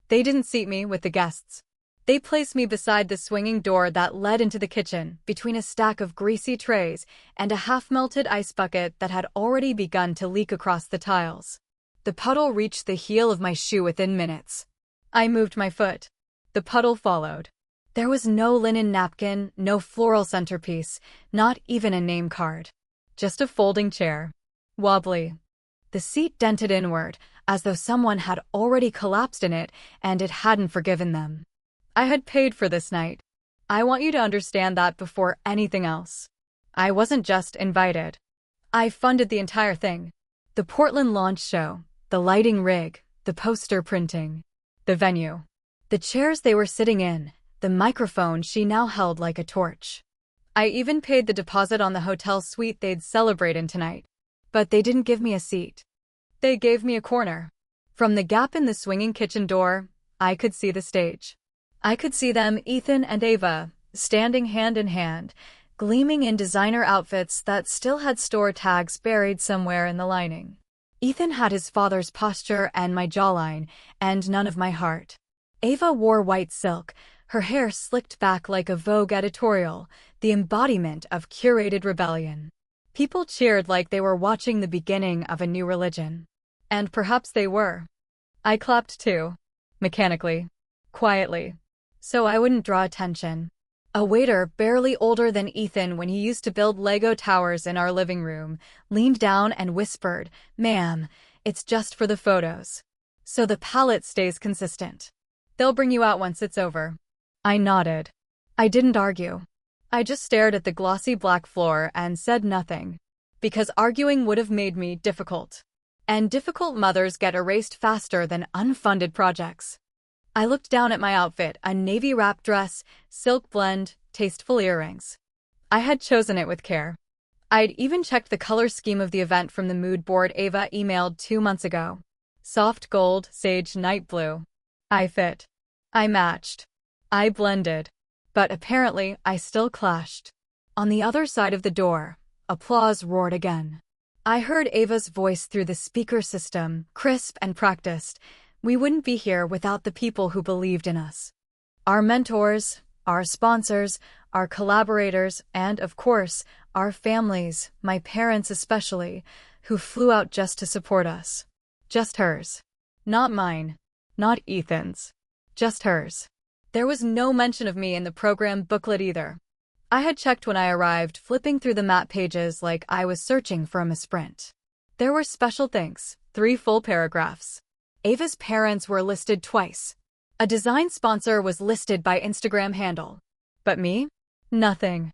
They didn't seat me with the guests. They placed me beside the swinging door that led into the kitchen, between a stack of greasy trays and a half-melted ice bucket that had already begun to leak across the tiles. The puddle reached the heel of my shoe within minutes. I moved my foot. The puddle followed. There was no linen napkin, no floral centerpiece, not even a name card. Just a folding chair. Wobbly. The seat dented inward, as though someone had already collapsed in it and it hadn't forgiven them. I had paid for this night. I want you to understand that before anything else. I wasn't just invited. I funded the entire thing. The Portland launch show, the lighting rig, the poster printing, the venue, the chairs they were sitting in, the microphone she now held like a torch. I even paid the deposit on the hotel suite they'd celebrate in tonight. But they didn't give me a seat. They gave me a corner. From the gap in the swinging kitchen door, I could see the stage. I could see them, Ethan and Ava, standing hand in hand, gleaming in designer outfits that still had store tags buried somewhere in the lining. Ethan had his father's posture and my jawline, and none of my heart. Ava wore white silk, her hair slicked back like a Vogue editorial, the embodiment of curated rebellion. People cheered like they were watching the beginning of a new religion. And perhaps they were. I clapped too. Mechanically. Quietly. So I wouldn't draw attention. A waiter, barely older than Ethan when he used to build Lego towers in our living room, leaned down and whispered, "Ma'am, it's just for the photos. So the palette stays consistent. They'll bring you out once it's over." I nodded. I didn't argue. I just stared at the glossy black floor and said nothing. Because arguing would have made me difficult. And difficult mothers get erased faster than unfunded projects. I looked down at my outfit, a navy wrap dress, silk blend, tasteful earrings. I had chosen it with care. I'd even checked the color scheme of the event from the mood board Ava emailed 2 months ago. Soft gold, sage night blue. I fit. I matched. I blended. But apparently, I still clashed. On the other side of the door, applause roared again. I heard Ava's voice through the speaker system, crisp and practiced. We wouldn't be here without the people who believed in us. Our mentors, our sponsors, our collaborators, and, of course, our families, my parents especially, who flew out just to support us. Just hers. Not mine. Not Ethan's. Just hers. There was no mention of me in the program booklet either. I had checked when I arrived, flipping through the map pages like I was searching for a misprint. There were special thanks, 3 full paragraphs. Ava's parents were listed twice. A design sponsor was listed by Instagram handle. But me? Nothing.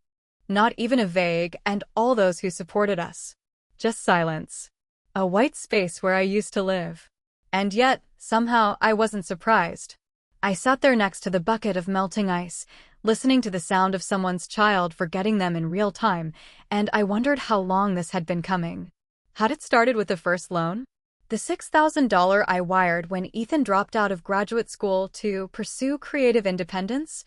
Not even a vague, and all those who supported us. Just silence. A white space where I used to live. And yet, somehow, I wasn't surprised. I sat there next to the bucket of melting ice, listening to the sound of someone's child forgetting them in real time, and I wondered how long this had been coming. Had it started with the first loan? The $6,000 I wired when Ethan dropped out of graduate school to pursue creative independence?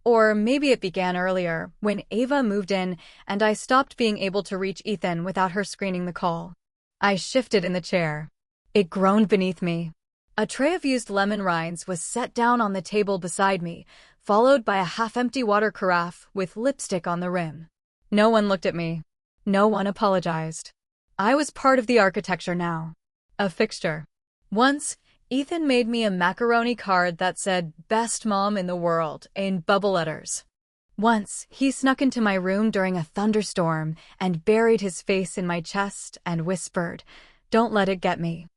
Or maybe it began earlier, when Ava moved in and I stopped being able to reach Ethan without her screening the call. I shifted in the chair. It groaned beneath me. A tray of used lemon rinds was set down on the table beside me, followed by a half-empty water carafe with lipstick on the rim. No one looked at me. No one apologized. I was part of the architecture now. A fixture. Once, Ethan made me a macaroni card that said, "Best Mom in the World," in bubble letters. Once, he snuck into my room during a thunderstorm and buried his face in my chest and whispered, "Don't let it get me."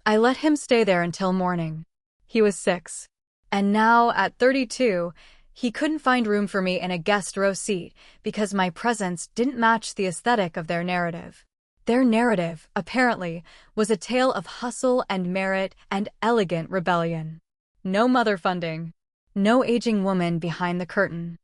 I let him stay there until morning. He was 6. And now, at 32, he couldn't find room for me in a guest row seat because my presence didn't match the aesthetic of their narrative. Their narrative, apparently, was a tale of hustle and merit and elegant rebellion. No mother funding. No aging woman behind the curtain.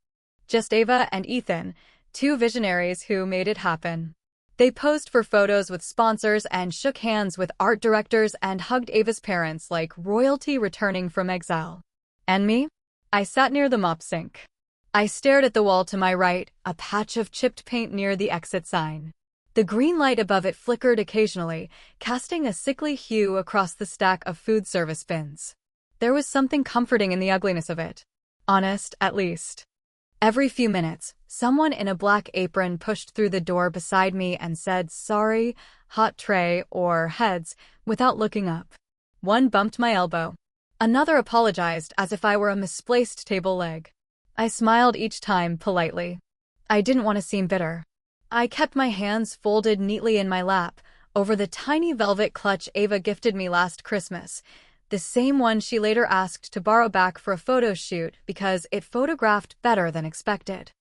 Just Ava and Ethan, 2 visionaries who made it happen. They posed for photos with sponsors and shook hands with art directors and hugged Ava's parents like royalty returning from exile. And me? I sat near the mop sink. I stared at the wall to my right, a patch of chipped paint near the exit sign. The green light above it flickered occasionally, casting a sickly hue across the stack of food service bins. There was something comforting in the ugliness of it. Honest, at least. Every few minutes, someone in a black apron pushed through the door beside me and said, "Sorry, hot tray," or "heads," without looking up. One bumped my elbow. Another apologized as if I were a misplaced table leg. I smiled each time politely. I didn't want to seem bitter. I kept my hands folded neatly in my lap over the tiny velvet clutch Ava gifted me last Christmas, the same one she later asked to borrow back for a photo shoot because it photographed better than expected.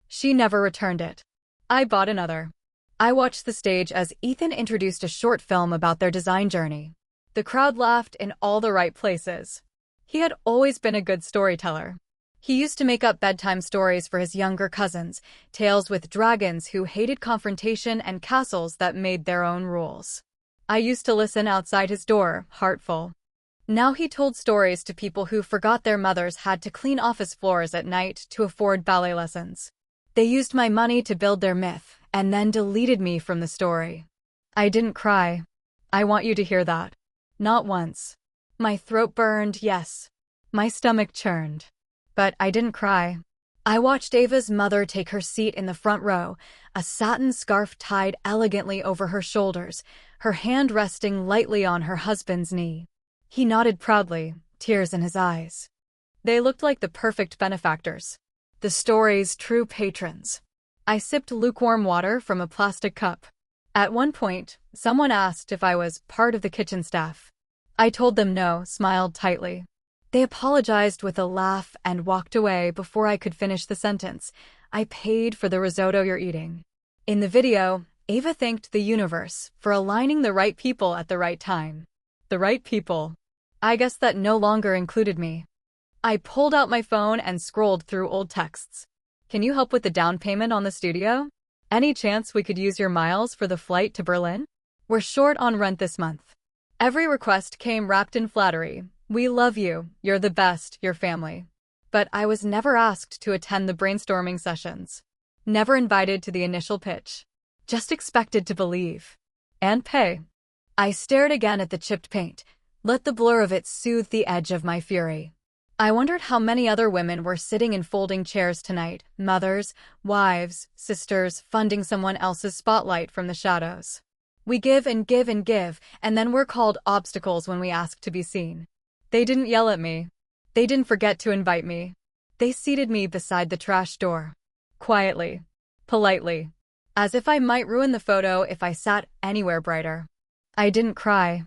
She never returned it. I bought another. I watched the stage as Ethan introduced a short film about their design journey. The crowd laughed in all the right places. He had always been a good storyteller. He used to make up bedtime stories for his younger cousins, tales with dragons who hated confrontation and castles that made their own rules. I used to listen outside his door, heartful. Now he told stories to people who forgot their mothers had to clean office floors at night to afford ballet lessons. They used my money to build their myth, and then deleted me from the story. I didn't cry. I want you to hear that. Not once. My throat burned, yes. My stomach churned. But I didn't cry. I watched Ava's mother take her seat in the front row, a satin scarf tied elegantly over her shoulders, her hand resting lightly on her husband's knee. He nodded proudly, tears in his eyes. They looked like the perfect benefactors. The story's true patrons. I sipped lukewarm water from a plastic cup. At one point, someone asked if I was part of the kitchen staff. I told them no, smiled tightly. They apologized with a laugh and walked away before I could finish the sentence. "I paid for the risotto you're eating." In the video, Ava thanked the universe for aligning the right people at the right time. The right people. I guess that no longer included me. I pulled out my phone and scrolled through old texts. "Can you help with the down payment on the studio? Any chance we could use your miles for the flight to Berlin? We're short on rent this month." Every request came wrapped in flattery. "We love you, you're the best, your family." But I was never asked to attend the brainstorming sessions. Never invited to the initial pitch. Just expected to believe. And pay. I stared again at the chipped paint, let the blur of it soothe the edge of my fury. I wondered how many other women were sitting in folding chairs tonight, mothers, wives, sisters, funding someone else's spotlight from the shadows. We give and give and give, and then we're called obstacles when we ask to be seen. They didn't yell at me. They didn't forget to invite me. They seated me beside the trash door. Quietly. Politely. As if I might ruin the photo if I sat anywhere brighter. I didn't cry.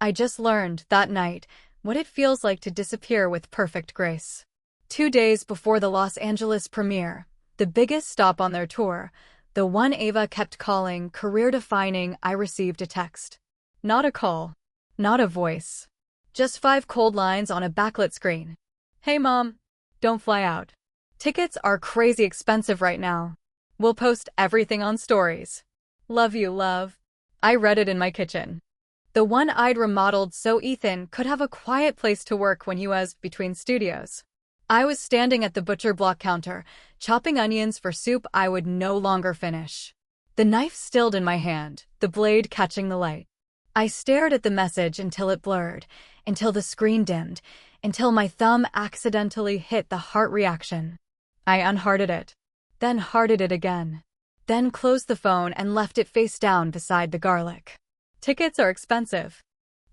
I just learned, that night, what it feels like to disappear with perfect grace. 2 days before the Los Angeles premiere, the biggest stop on their tour, the one Ava kept calling career-defining, I received a text. Not a call. Not a voice. Just 5 cold lines on a backlit screen. "Hey mom, don't fly out. Tickets are crazy expensive right now. We'll post everything on stories. Love you, love." I read it in my kitchen. The one I'd remodeled so Ethan could have a quiet place to work when he was between studios. I was standing at the butcher block counter, chopping onions for soup I would no longer finish. The knife stilled in my hand, the blade catching the light. I stared at the message until it blurred, until the screen dimmed, until my thumb accidentally hit the heart reaction. I unhearted it, then hearted it again, then closed the phone and left it face down beside the garlic. "Tickets are expensive."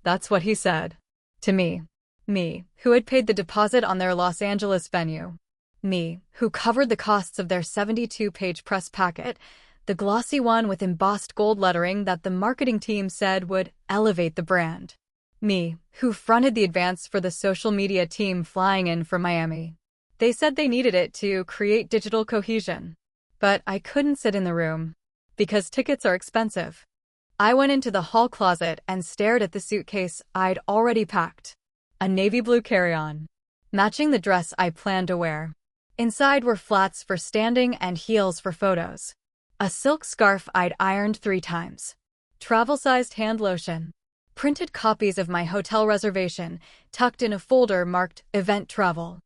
That's what he said. To me. Me, who had paid the deposit on their Los Angeles venue. Me, who covered the costs of their 72-page press packet, the glossy one with embossed gold lettering that the marketing team said would elevate the brand. Me, who fronted the advance for the social media team flying in from Miami. They said they needed it to create digital cohesion. But I couldn't sit in the room. Because tickets are expensive. I went into the hall closet and stared at the suitcase I'd already packed. A navy blue carry-on, matching the dress I planned to wear. Inside were flats for standing and heels for photos. A silk scarf I'd ironed 3 times. Travel-sized hand lotion. Printed copies of my hotel reservation, tucked in a folder marked Event Travel.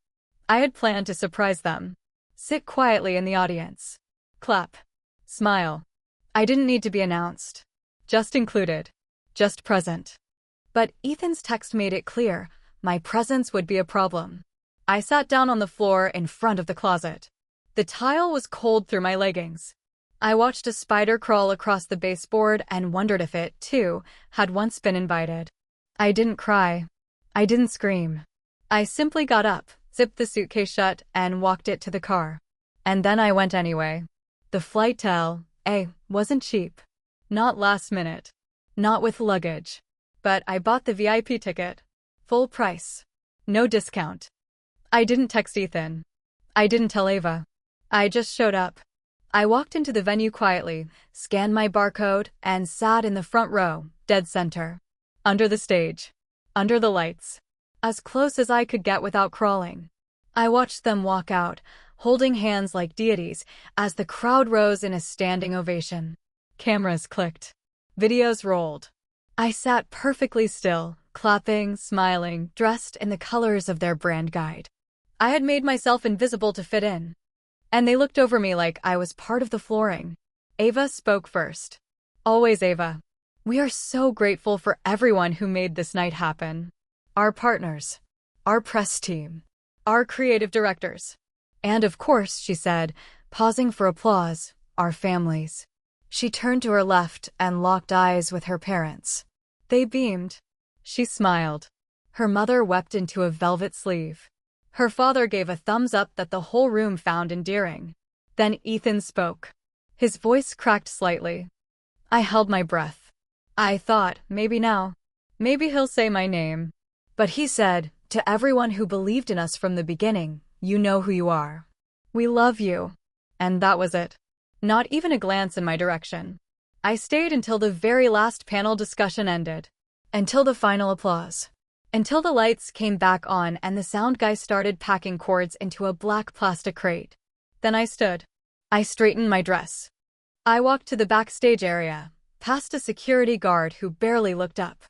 I had planned to surprise them. Sit quietly in the audience. Clap. Smile. I didn't need to be announced. Just included. Just present. But Ethan's text made it clear. my presence would be a problem. I sat down on the floor in front of the closet. The tile was cold through my leggings. I watched a spider crawl across the baseboard and wondered if it, too, had once been invited. I didn't cry. I didn't scream. I simply got up, zipped the suitcase shut, and walked it to the car. And then I went anyway. The flight to L.A. wasn't cheap. Not last minute. Not with luggage. But I bought the VIP ticket. Full price. No discount. I didn't text Ethan. I didn't tell Ava. I just showed up. I walked into the venue quietly, scanned my barcode, and sat in the front row, dead center. Under the stage. Under the lights. As close as I could get without crawling. I watched them walk out, holding hands like deities, as the crowd rose in a standing ovation. Cameras clicked. Videos rolled. I sat perfectly still, clapping, smiling, dressed in the colors of their brand guide. I had made myself invisible to fit in. And they looked over me like I was part of the flooring. Ava spoke first. Always Ava. We are so grateful for everyone who made this night happen. Our partners. Our press team. Our creative directors. And of course, she said, pausing for applause, our families. She turned to her left and locked eyes with her parents. They beamed. She smiled. Her mother wept into a velvet sleeve. Her father gave a thumbs up that the whole room found endearing. Then Ethan spoke. His voice cracked slightly. I held my breath. I thought, maybe now. Maybe he'll say my name. But he said, to everyone who believed in us from the beginning, you know who you are. We love you. And that was it. Not even a glance in my direction. I stayed until the very last panel discussion ended. Until the final applause. Until the lights came back on and the sound guy started packing cords into a black plastic crate. Then I stood. I straightened my dress. I walked to the backstage area, past a security guard who barely looked up.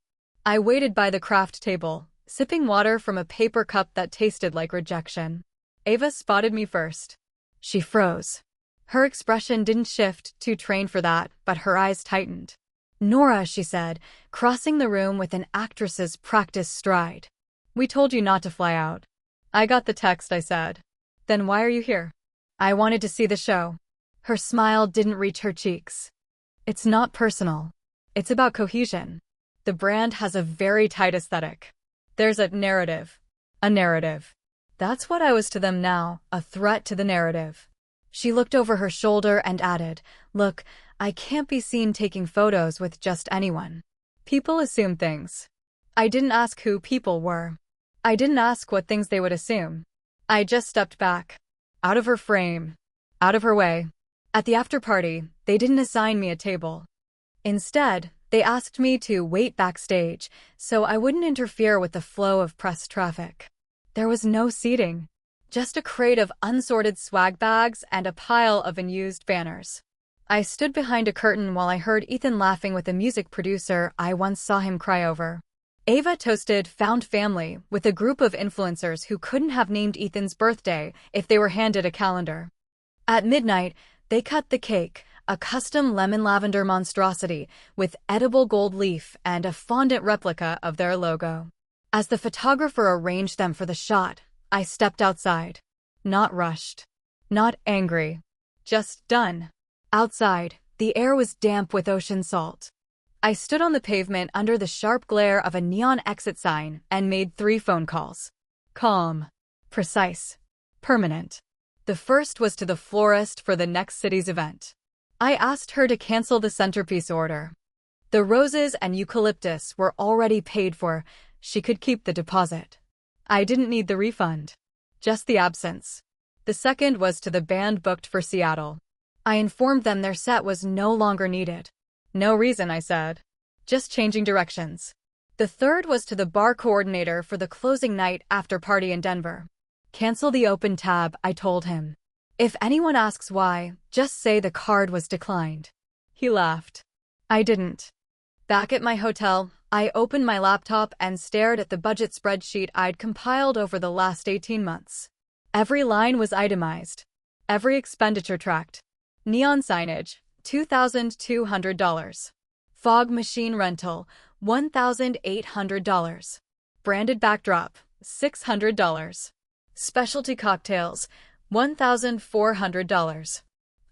I waited by the craft table, sipping water from a paper cup that tasted like rejection. Ava spotted me first. She froze. Her expression didn't shift, too trained for that, but her eyes tightened. Nora, she said, crossing the room with an actress's practiced stride. We told you not to fly out. I got the text, I said. Then why are you here? I wanted to see the show. Her smile didn't reach her cheeks. It's not personal. It's about cohesion. The brand has a very tight aesthetic. There's a narrative. A narrative. That's what I was to them now, a threat to the narrative. She looked over her shoulder and added, look, I can't be seen taking photos with just anyone. People assume things. I didn't ask who people were. I didn't ask what things they would assume. I just stepped back. Out of her frame. Out of her way. At the after-party, they didn't assign me a table. Instead, they asked me to wait backstage so I wouldn't interfere with the flow of press traffic. There was no seating. Just a crate of unsorted swag bags and a pile of unused banners. I stood behind a curtain while I heard Ethan laughing with a music producer I once saw him cry over. Ava toasted found family with a group of influencers who couldn't have named Ethan's birthday if they were handed a calendar. At midnight, they cut the cake, a custom lemon lavender monstrosity with edible gold leaf and a fondant replica of their logo. As the photographer arranged them for the shot, I stepped outside. Not rushed. Not angry. Just done. Outside, the air was damp with ocean salt. I stood on the pavement under the sharp glare of a neon exit sign and made 3 phone calls. Calm. Precise. Permanent. The first was to the florist for the next city's event. I asked her to cancel the centerpiece order. The roses and eucalyptus were already paid for. She could keep the deposit. I didn't need the refund. Just the absence. The second was to the band booked for Seattle. I informed them their set was no longer needed. No reason, I said. Just changing directions. The third was to the bar coordinator for the closing night after party in Denver. Cancel the open tab, I told him. If anyone asks why, just say the card was declined. He laughed. I didn't. Back at my hotel, I opened my laptop and stared at the budget spreadsheet I'd compiled over the last 18 months. Every line was itemized. Every expenditure tracked. Neon signage, $2,200. Fog machine rental, $1,800. Branded backdrop, $600. Specialty cocktails, $1,400.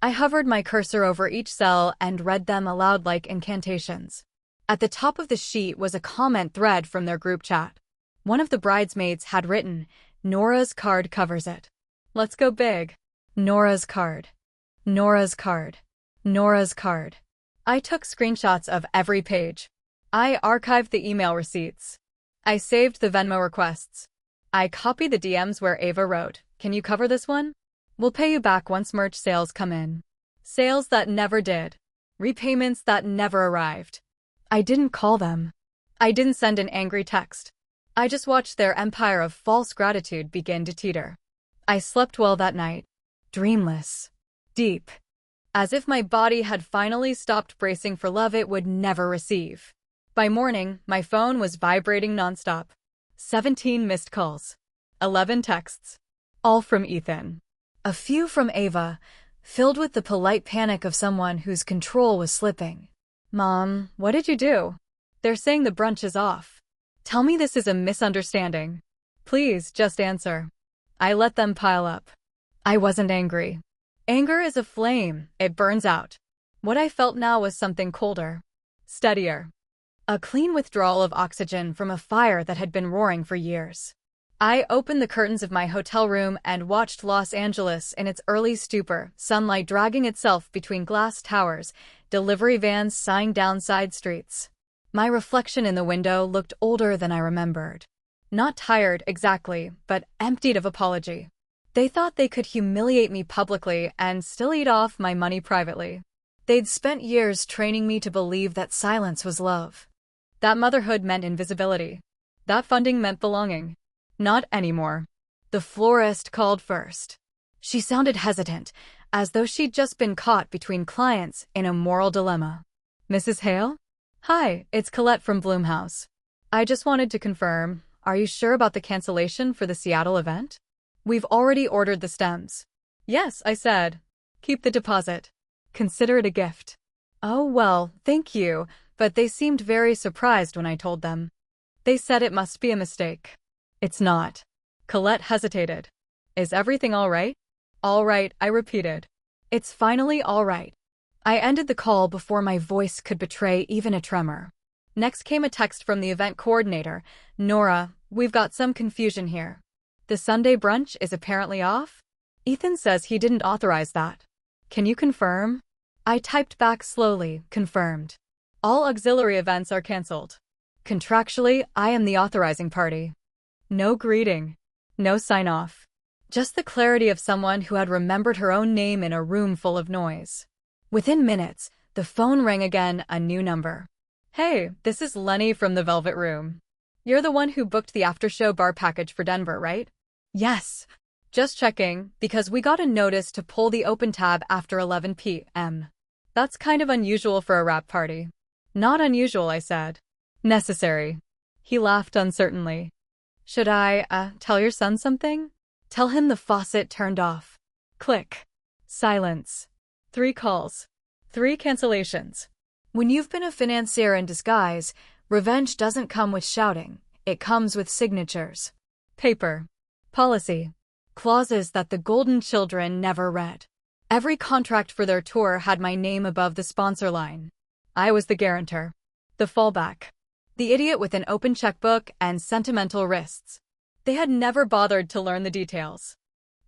I hovered my cursor over each cell and read them aloud like incantations. At the top of the sheet was a comment thread from their group chat. One of the bridesmaids had written, "Nora's card covers it. Let's go big. Nora's card. Nora's card. Nora's card." I took screenshots of every page. I archived the email receipts. I saved the Venmo requests. I copied the DMs where Ava wrote, "Can you cover this one? We'll pay you back once merch sales come in." Sales that never did. Repayments that never arrived. I didn't call them. I didn't send an angry text. I just watched their empire of false gratitude begin to teeter. I slept well that night. Dreamless. Deep. As if my body had finally stopped bracing for love it would never receive. By morning, my phone was vibrating nonstop. 17 missed calls. 11 texts. All from Ethan. A few from Ava, filled with the polite panic of someone whose control was slipping. "Mom, what did you do? They're saying the brunch is off. Tell me this is a misunderstanding. Please, just answer." I let them pile up. I wasn't angry. Anger is a flame, it burns out. What I felt now was something colder. Steadier. A clean withdrawal of oxygen from a fire that had been roaring for years. I opened the curtains of my hotel room and watched Los Angeles in its early stupor, sunlight dragging itself between glass towers, delivery vans sighing down side streets. My reflection in the window looked older than I remembered. Not tired, exactly, but emptied of apology. They thought they could humiliate me publicly and still eat off my money privately. They'd spent years training me to believe that silence was love. That motherhood meant invisibility. That funding meant belonging. Not anymore. The florist called first. She sounded hesitant, as though she'd just been caught between clients in a moral dilemma. "Mrs. Hale? Hi, it's Colette from Bloomhouse. I just wanted to confirm, are you sure about the cancellation for the Seattle event? We've already ordered the stems." "Yes," I said. "Keep the deposit. Consider it a gift." "Oh, well, thank you," but they seemed very surprised when I told them. They said it must be a mistake. "It's not." Colette hesitated. "Is everything all right?" "All right," I repeated. "It's finally all right." I ended the call before my voice could betray even a tremor. Next came a text from the event coordinator. "Nora, we've got some confusion here. The Sunday brunch is apparently off? Ethan says he didn't authorize that. Can you confirm?" I typed back slowly, confirmed. "All auxiliary events are canceled. Contractually, I am the authorizing party." No greeting. No sign-off. Just the clarity of someone who had remembered her own name in a room full of noise. Within minutes, the phone rang again, a new number. "Hey, this is Lenny from the Velvet Room. You're the one who booked the after-show bar package for Denver, right?" "Yes. Just checking, because we got a notice to pull the open tab after 11 p.m. That's kind of unusual for a wrap party." "Not unusual," I said. "Necessary." He laughed uncertainly. "Should I, tell your son something? Tell him the faucet turned off." Click. Silence. 3 calls. 3 cancellations. When you've been a financier in disguise, revenge doesn't come with shouting, it comes with signatures. Paper. Policy. Clauses that the golden children never read. Every contract for their tour had my name above the sponsor line. I was the guarantor. The fallback. The idiot with an open checkbook and sentimental wrists. They had never bothered to learn the details.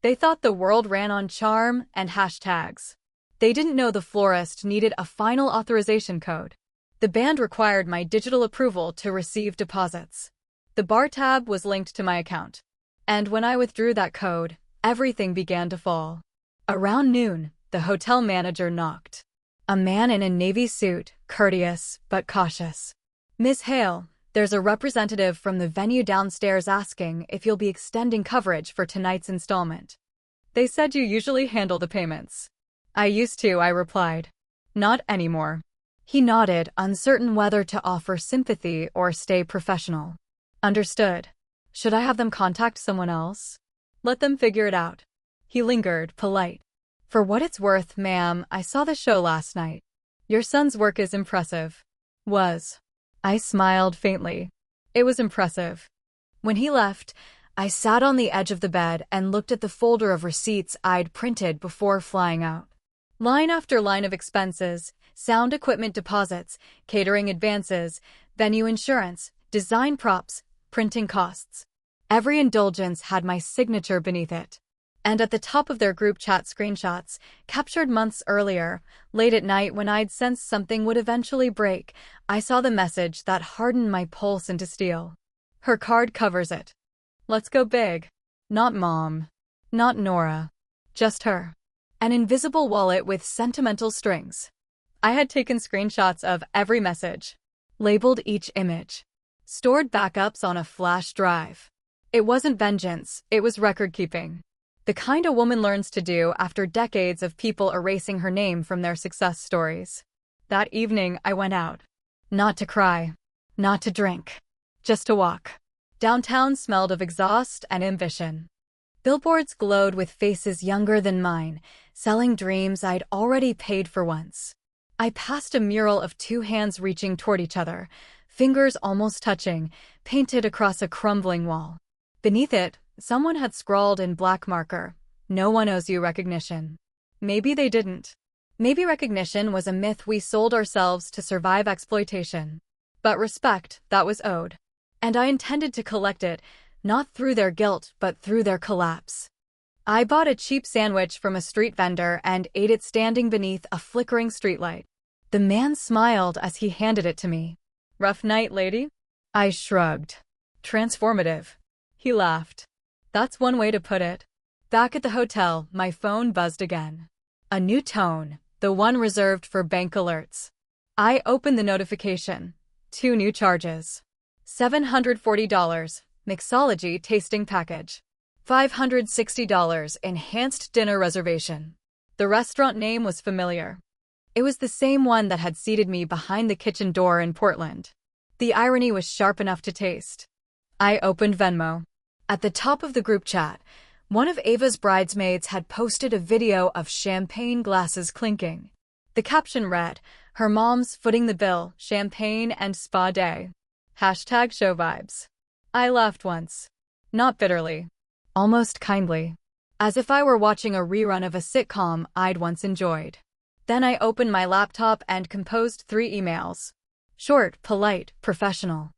They thought the world ran on charm and hashtags. They didn't know the florist needed a final authorization code. The band required my digital approval to receive deposits. The bar tab was linked to my account. And when I withdrew that code, everything began to fall. Around noon, the hotel manager knocked. A man in a navy suit, courteous but cautious. "Miss Hale, there's a representative from the venue downstairs asking if you'll be extending coverage for tonight's installment. They said you usually handle the payments." "I used to," I replied. "Not anymore." He nodded, uncertain whether to offer sympathy or stay professional. "Understood. Should I have them contact someone else?" "Let them figure it out." He lingered, polite. "For what it's worth, ma'am, I saw the show last night. Your son's work is impressive." Was. I smiled faintly. It was impressive. When he left, I sat on the edge of the bed and looked at the folder of receipts I'd printed before flying out. Line after line of expenses, sound equipment deposits, catering advances, venue insurance, design props, printing costs. Every indulgence had my signature beneath it. And at the top of their group chat screenshots, captured months earlier, late at night when I'd sensed something would eventually break, I saw the message that hardened my pulse into steel. Her card covers it. Let's go big. Not Mom. Not Nora. Just her. An invisible wallet with sentimental strings. I had taken screenshots of every message. Labeled each image. Stored backups on a flash drive. It wasn't vengeance, it was record-keeping. The kind a woman learns to do after decades of people erasing her name from their success stories. That evening, I went out. Not to cry. Not to drink. Just to walk. Downtown smelled of exhaust and ambition. Billboards glowed with faces younger than mine, selling dreams I'd already paid for once. I passed a mural of two hands reaching toward each other, fingers almost touching, painted across a crumbling wall. Beneath it, someone had scrawled in black marker, "No one owes you recognition." Maybe they didn't. Maybe recognition was a myth we sold ourselves to survive exploitation. But respect, that was owed. And I intended to collect it, not through their guilt, but through their collapse. I bought a cheap sandwich from a street vendor and ate it standing beneath a flickering streetlight. The man smiled as he handed it to me. "Rough night, lady?" I shrugged. "Transformative." He laughed. "That's one way to put it." Back at the hotel, my phone buzzed again. A new tone, the one reserved for bank alerts. I opened the notification. 2 new charges. $740, mixology tasting package. $560, enhanced dinner reservation. The restaurant name was familiar. It was the same one that had seated me behind the kitchen door in Portland. The irony was sharp enough to taste. I opened Venmo. At the top of the group chat, one of Ava's bridesmaids had posted a video of champagne glasses clinking. The caption read, "Her mom's footing the bill, champagne and spa day. Hashtag show vibes." I laughed once. Not bitterly. Almost kindly. As if I were watching a rerun of a sitcom I'd once enjoyed. Then I opened my laptop and composed 3 emails. Short, polite, professional.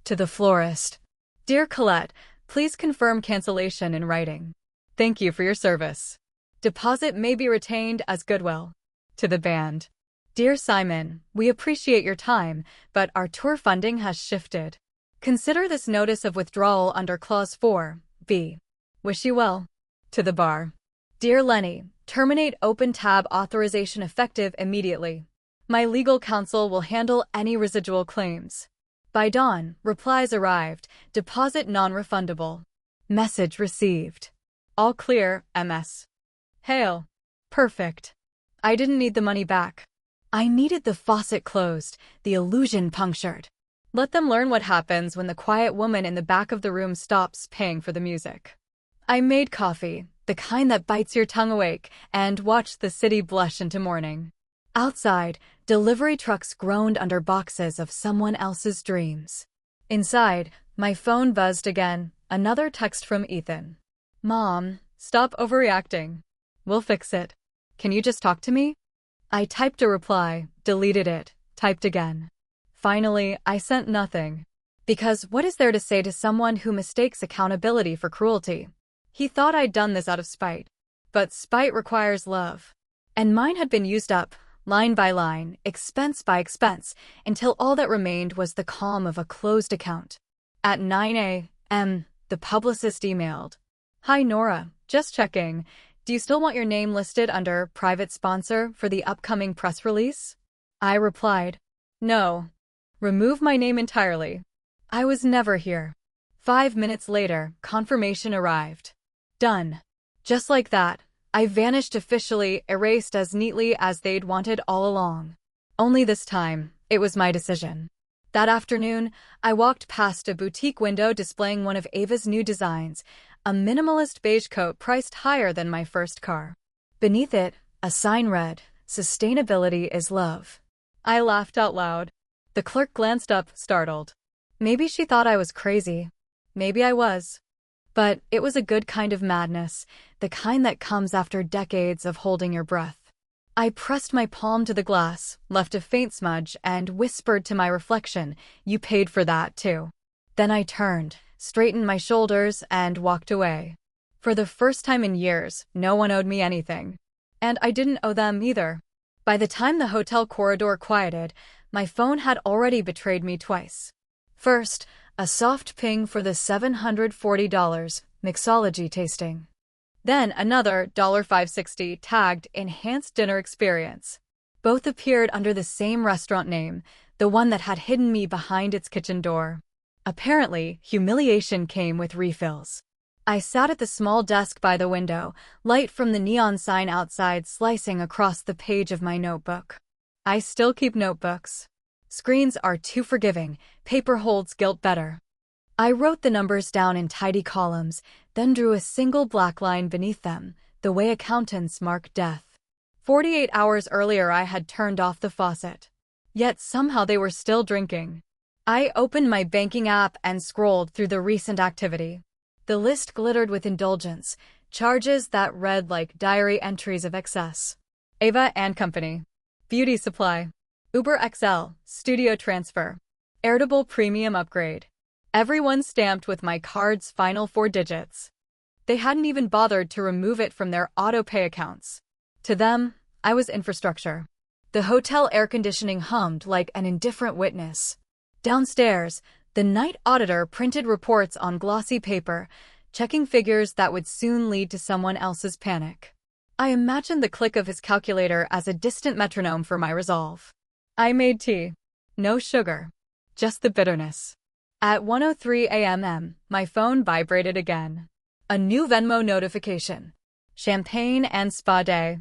To the florist. "Dear Colette, please confirm cancellation in writing. Thank you for your service. Deposit may be retained as goodwill." To the band. "Dear Simon, we appreciate your time, but our tour funding has shifted. Consider this notice of withdrawal under Clause 4B. Wish you well." To the bar. "Dear Lenny, terminate open tab authorization effective immediately. My legal counsel will handle any residual claims." By dawn, replies arrived, deposit non-refundable. Message received. All clear, MS. Hail. Perfect. I didn't need the money back. I needed the faucet closed, the illusion punctured. Let them learn what happens when the quiet woman in the back of the room stops paying for the music. I made coffee, the kind that bites your tongue awake, and watched the city blush into morning. Outside, delivery trucks groaned under boxes of someone else's dreams. Inside, my phone buzzed again, another text from Ethan. "Mom, stop overreacting. We'll fix it. Can you just talk to me?" I typed a reply, deleted it, typed again. Finally, I sent nothing. Because what is there to say to someone who mistakes accountability for cruelty? He thought I'd done this out of spite. But spite requires love. And mine had been used up, line by line, expense by expense, until all that remained was the calm of a closed account. At 9 a.m., the publicist emailed. "Hi Nora, just checking. Do you still want your name listed under private sponsor for the upcoming press release?" I replied, "No. Remove my name entirely. I was never here." 5 minutes later, confirmation arrived. Done. Just like that, I vanished officially, erased as neatly as they'd wanted all along. Only this time, it was my decision. That afternoon, I walked past a boutique window displaying one of Ava's new designs, a minimalist beige coat priced higher than my first car. Beneath it, a sign read, "Sustainability is love." I laughed out loud. The clerk glanced up, startled. Maybe she thought I was crazy. Maybe I was. But it was a good kind of madness, the kind that comes after decades of holding your breath. I pressed my palm to the glass, left a faint smudge, and whispered to my reflection, "You paid for that, too." Then I turned, straightened my shoulders, and walked away. For the first time in years, no one owed me anything. And I didn't owe them either. By the time the hotel corridor quieted, my phone had already betrayed me twice. First, a soft ping for the $740 mixology tasting. Then another $560 tagged Enhanced Dinner Experience. Both appeared under the same restaurant name, the one that had hidden me behind its kitchen door. Apparently, humiliation came with refills. I sat at the small desk by the window, light from the neon sign outside slicing across the page of my notebook. I still keep notebooks. Screens are too forgiving, paper holds guilt better. I wrote the numbers down in tidy columns, then drew a single black line beneath them, the way accountants mark death. 48 hours earlier I had turned off the faucet. Yet somehow they were still drinking. I opened my banking app and scrolled through the recent activity. The list glittered with indulgence, charges that read like diary entries of excess. Ava and Company. Beauty Supply. Uber XL, Studio Transfer. Irritable Premium Upgrade. Everyone stamped with my card's final 4 digits. They hadn't even bothered to remove it from their auto-pay accounts. To them, I was infrastructure. The hotel air conditioning hummed like an indifferent witness. Downstairs, the night auditor printed reports on glossy paper, checking figures that would soon lead to someone else's panic. I imagined the click of his calculator as a distant metronome for my resolve. I made tea. No sugar. Just the bitterness. At 1:03 a.m., my phone vibrated again. A new Venmo notification. Champagne and spa day.